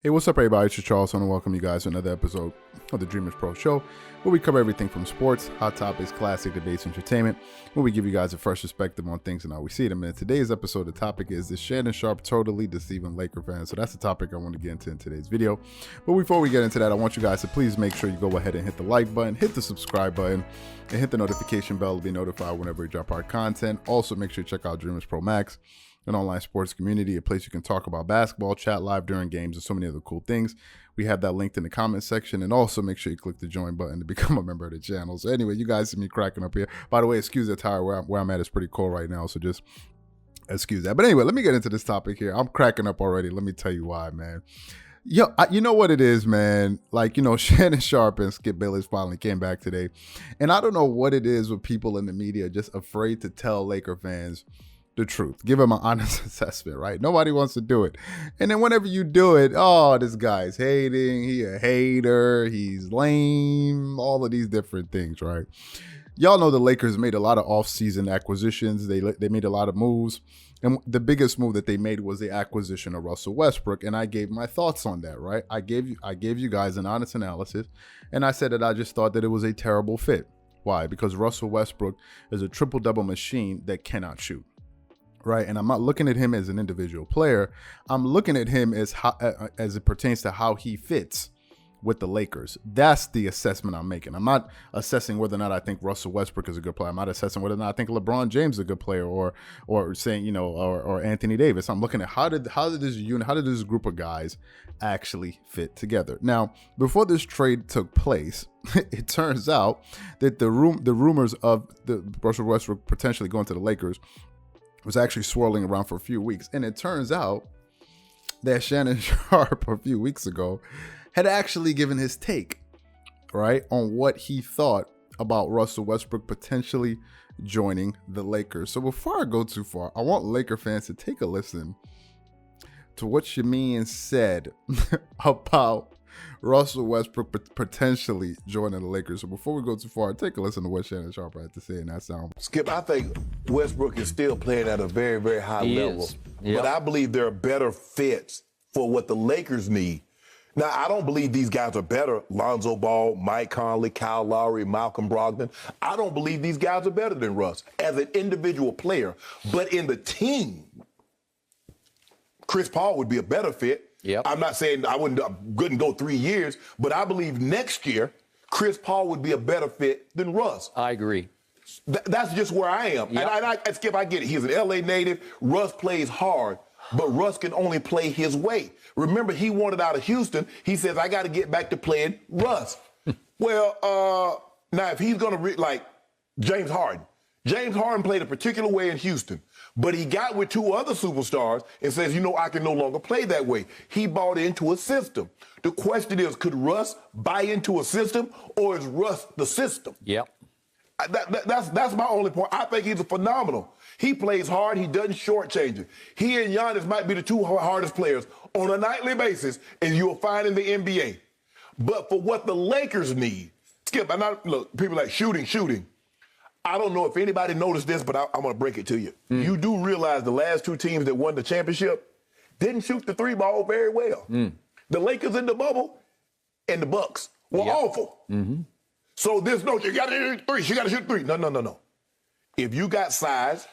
Hey, what's up, everybody? It's your Charles, and welcome you guys to another episode of the Dreamerspro Show, where we cover everything from sports, hot topics, classic debates, entertainment, where we give you guys a fresh perspective on things and how we see them. And today's episode, the topic is Shannon Sharpe totally deceiving Laker fans? So that's the topic I want to get into in today's video. But before we get into that, I want you guys to please make sure you go ahead and hit the like button, hit the subscribe button, and hit the notification bell to be notified whenever we drop our content. Also, make sure you check out Dreamerspro Max, an online sports community, a place you can talk about basketball, chat live during games, and so many other cool things. We have that linked in the comment section, and also make sure you click the join button to become a member of the channel. So anyway, you guys see me cracking up here. By the way, excuse the attire where I'm at is pretty cold right now, so just excuse that. But anyway, let me get into this topic here. I'm cracking up already. Let me tell you why, man. Yo, you know what it is, man? Like, Shannon Sharpe and Skip Bayless finally came back today, and I don't know what it is with people in the media just afraid to tell Laker fans the truth, give him an honest assessment, right? Nobody wants to do it. And then whenever you do it, oh, this guy's hating, he a hater, he's lame, all of these different things, right? Y'all know the Lakers made a lot of off-season acquisitions. They made a lot of moves. And the biggest move that they made was the acquisition of Russell Westbrook. And I gave my thoughts on that, right? I gave you guys an honest analysis. And I said that I just thought that it was a terrible fit. Why? Because Russell Westbrook is a triple-double machine that cannot shoot. Right, and I'm not looking at him as an individual player. I'm looking at him as it pertains to how he fits with the Lakers. That's the assessment I'm making. I'm not assessing whether or not I think Russell Westbrook is a good player. I'm not assessing whether or not I think LeBron James is a good player, or saying or Anthony Davis. I'm looking at how did this group of guys actually fit together. Now, before this trade took place, it turns out that the rumors of the Russell Westbrook potentially going to the Lakers was actually swirling around for a few weeks. And it turns out that Shannon Sharpe a few weeks ago had actually given his take, right, on what he thought about Russell Westbrook potentially joining the Lakers. So before I go too far, I want Laker fans to take a listen to what Shamin said about Russell Westbrook potentially joining the Lakers. So before we go too far, take a listen to what Shannon Sharpe had to say in that sound. Skip, I think Westbrook is still playing at a very, very high level. Yep. But I believe there are better fits for what the Lakers need. Now, I don't believe these guys are better. Lonzo Ball, Mike Conley, Kyle Lowry, Malcolm Brogdon. I don't believe these guys are better than Russ as an individual player. But in the team, Chris Paul would be a better fit. Yep. I'm not saying I couldn't go 3 years, but I believe next year, Chris Paul would be a better fit than Russ. I agree. That's just where I am. Yep. And Skip, I get it. He's an L.A. native. Russ plays hard, but Russ can only play his way. Remember, he wanted out of Houston. He says, I got to get back to playing Russ. Well, now if he's going to, like James Harden. James Harden played a particular way in Houston, but he got with two other superstars and says, I can no longer play that way. He bought into a system. The question is, could Russ buy into a system, or is Russ the system? Yep. That's my only point. I think he's a phenomenal. He plays hard. He doesn't shortchange it. He and Giannis might be the two hardest players on a nightly basis, and you'll find in the NBA. But for what the Lakers need, Skip, look, people like shooting. I don't know if anybody noticed this, but I'm going to break it to you. You do realize the last two teams that won the championship didn't shoot the three ball very well. The Lakers in the bubble and the Bucks were awful. Mm-hmm. So there's you got to shoot three. You got to shoot three. No. If you got size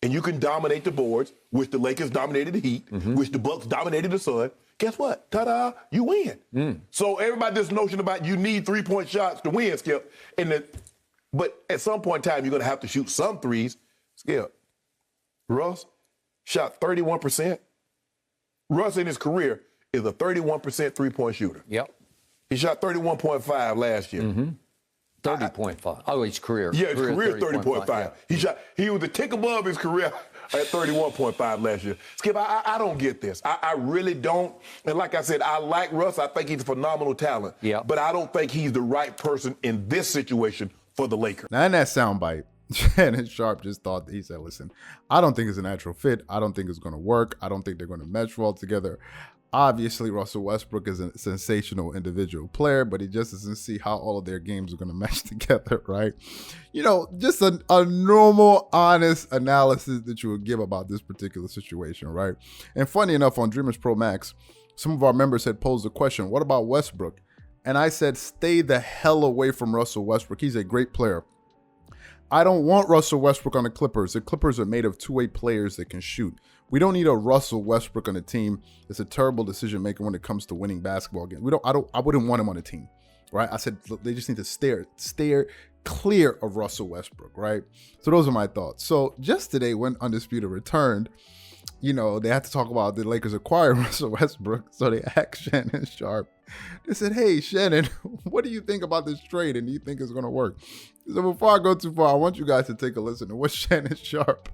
and you can dominate the boards, which the Lakers dominated the Heat, which the Bucks dominated the Sun, guess what? Ta-da, you win. So everybody, this notion about you need three-point shots to win, Skip, but at some point in time, you're going to have to shoot some threes. Skip, Russ shot 31%. Russ in his career is a 31% three-point shooter. Yep. He shot 31.5 last year. 30.5. Oh, his career. Yeah, his career is 30.5. Yeah. He was a tick above his career at 31.5 last year. Skip, I don't get this. I really don't. And like I said, I like Russ. I think he's a phenomenal talent. Yep. But I don't think he's the right person in this situation for the Lakers. Now, in that soundbite, Shannon Sharpe just thought, he said, listen, I don't think it's a natural fit. I don't think it's going to work. I don't think they're going to mesh well together. Obviously, Russell Westbrook is a sensational individual player, but he just doesn't see how all of their games are going to mesh together, right? Just a normal, honest analysis that you would give about this particular situation, right? And funny enough, on Dreamerspro Max, some of our members had posed the question, what about Westbrook? And I said, stay the hell away from Russell Westbrook. He's a great player. I don't want Russell Westbrook on the Clippers. The Clippers are made of two-way players that can shoot. We don't need a Russell Westbrook on the team. It's a terrible decision maker when it comes to winning basketball games. I wouldn't want him on the team, right? I said they just need to steer clear of Russell Westbrook, right? So those are my thoughts. So just today when Undisputed returned, you know, they had to talk about the Lakers acquiring Russell Westbrook. So they asked Shannon Sharpe. They said, hey, Shannon, what do you think about this trade? And do you think it's going to work? So before I go too far, I want you guys to take a listen to what Shannon Sharpe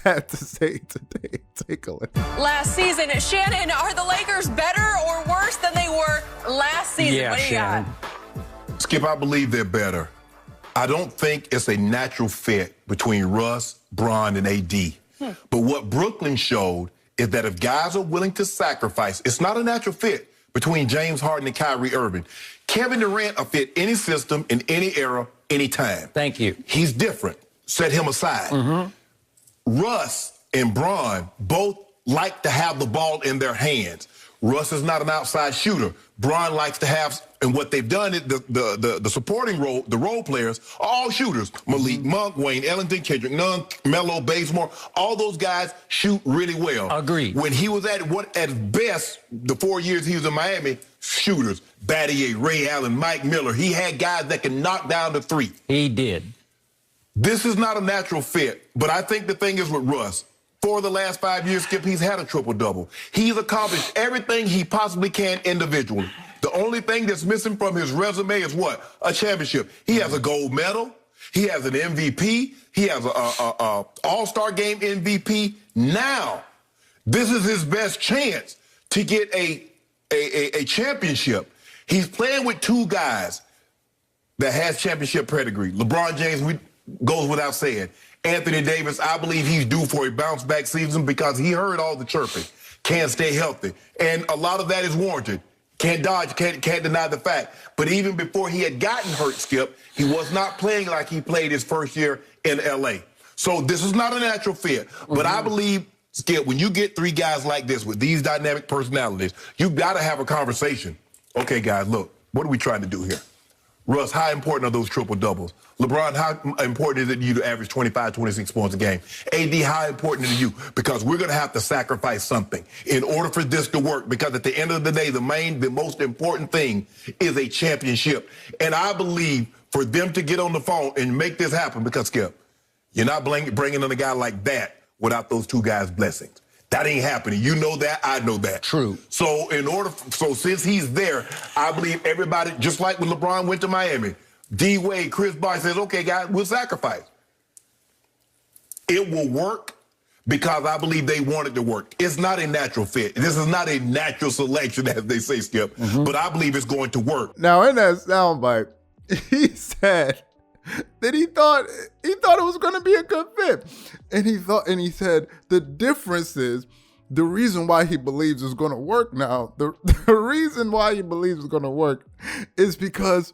had to say today. Take a listen. Last season, Shannon, are the Lakers better or worse than they were last season? Yeah, what do you Shannon. got? Skip, I believe they're better. I don't think it's a natural fit between Russ, Bron, and AD. But what Brooklyn showed is that if guys are willing to sacrifice, it's not a natural fit between James Harden and Kyrie Irving. Kevin Durant will fit any system in any era, anytime. Thank you. He's different. Set him aside. Russ and Bron both like to have the ball in their hands. Russ is not an outside shooter. Bron likes to have, and what they've done is the supporting role, the role players, are all shooters. Malik Monk, Wayne Ellington, Kendrick Nunn, Melo Bazemore, all those guys shoot really well. Agreed. When he was at best, the 4 years he was in Miami, shooters, Battier, Ray Allen, Mike Miller, he had guys that can knock down the three. He did. This is not a natural fit, but I think the thing is with Russ, for the last 5 years, Skip, he's had a triple-double. He's accomplished everything he possibly can individually. The only thing that's missing from his resume is what? A championship. He has a gold medal. He has an MVP. He has a All-Star Game MVP. Now, this is his best chance to get a championship. He's playing with two guys that has championship pedigree. LeBron James goes without saying. Anthony Davis, I believe he's due for a bounce-back season because he heard all the chirping. Can't stay healthy. And a lot of that is warranted. Can't deny the fact. But even before he had gotten hurt, Skip, he was not playing like he played his first year in L.A. So this is not a natural fit. But I believe, Skip, when you get three guys like this with these dynamic personalities, you've got to have a conversation. Okay, guys, look, what are we trying to do here? Russ, how important are those triple-doubles? LeBron, how important is it to you to average 25, 26 points a game? AD, how important is it to you? Because we're going to have to sacrifice something in order for this to work. Because at the end of the day, the most important thing is a championship. And I believe for them to get on the phone and make this happen, because, Skip, you're not bringing in a guy like that without those two guys' blessings. That ain't happening. You know that. I know that. True. So since he's there, I believe everybody, just like when LeBron went to Miami, D Wade, Chris Bosh says, okay, guys, we'll sacrifice. It will work because I believe they want it to work. It's not a natural fit. This is not a natural selection, as they say, Skip, but I believe it's going to work. Now, in that soundbite, he said that he thought it was going to be a good fit. And he said the difference is the reason why he believes it's going to work now, the reason why he believes it's going to work is because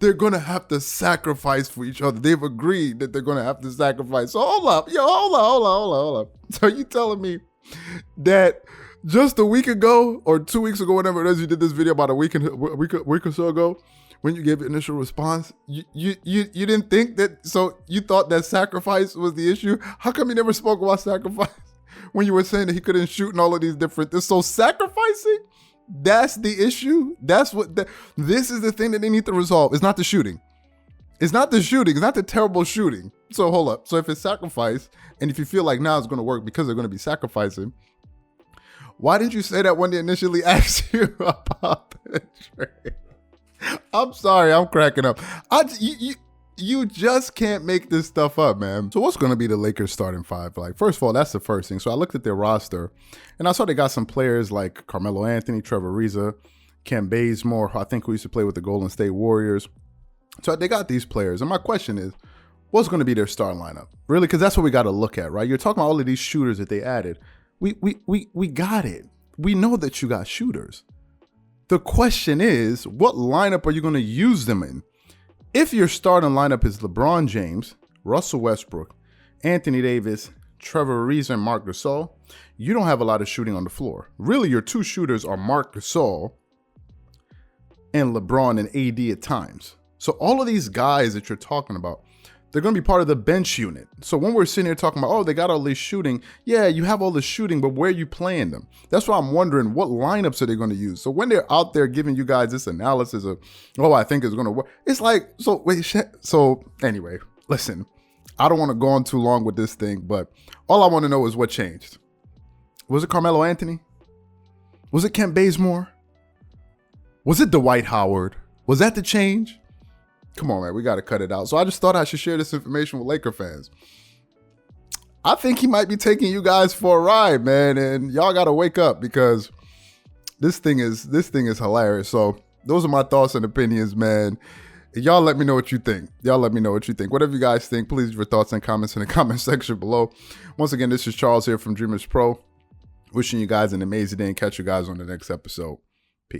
they're going to have to sacrifice for each other. They've agreed that they're going to have to sacrifice. So hold up. Hold up. So you telling me that just a week ago or 2 weeks ago, whatever it is, you did this video about a week or so ago, when you gave your initial response, you didn't think that, so you thought that sacrifice was the issue? How come you never spoke about sacrifice when you were saying that he couldn't shoot and all of these different things? So sacrificing, that's the issue? This is the thing that they need to resolve. It's not the shooting. It's not the shooting. It's not the terrible shooting. So hold up. So if it's sacrifice, and if you feel like now it's going to work because they're going to be sacrificing, why didn't you say that when they initially asked you about the trade? I'm sorry, I'm cracking up. You just can't make this stuff up, man. So what's going to be the Lakers starting five? Like, first of all, that's the first thing. So I looked at their roster, and I saw they got some players like Carmelo Anthony, Trevor Ariza, Ken Bazemore, I think who used to play with the Golden State Warriors. So they got these players, and my question is, what's going to be their starting lineup? Really, because that's what we got to look at, right? You're talking about all of these shooters that they added. We got it. We know that you got shooters. The question is, what lineup are you going to use them in? If your starting lineup is LeBron James, Russell Westbrook, Anthony Davis, Trevor Ariza and Marc Gasol, you don't have a lot of shooting on the floor. Really, your two shooters are Marc Gasol and LeBron and AD at times. So all of these guys that you're talking about, they're going to be part of the bench unit. So when we're sitting here talking about, oh, they got all this shooting. Yeah, you have all this shooting, but where are you playing them? That's why I'm wondering what lineups are they going to use? So when they're out there giving you guys this analysis of, oh, I think it's going to work. It's like, so anyway, listen, I don't want to go on too long with this thing, but all I want to know is what changed. Was it Carmelo Anthony? Was it Kent Bazemore? Was it Dwight Howard? Was that the change? Come on, man, we got to cut it out. So I just thought I should share this information with Laker fans. I think he might be taking you guys for a ride, man, and y'all got to wake up because this thing is hilarious. So those are my thoughts and opinions, man. Y'all let me know what you think. Whatever you guys think, please leave your thoughts and comments in the comment section below. Once again, this is Charles here from Dreamerspro. Wishing you guys an amazing day and catch you guys on the next episode.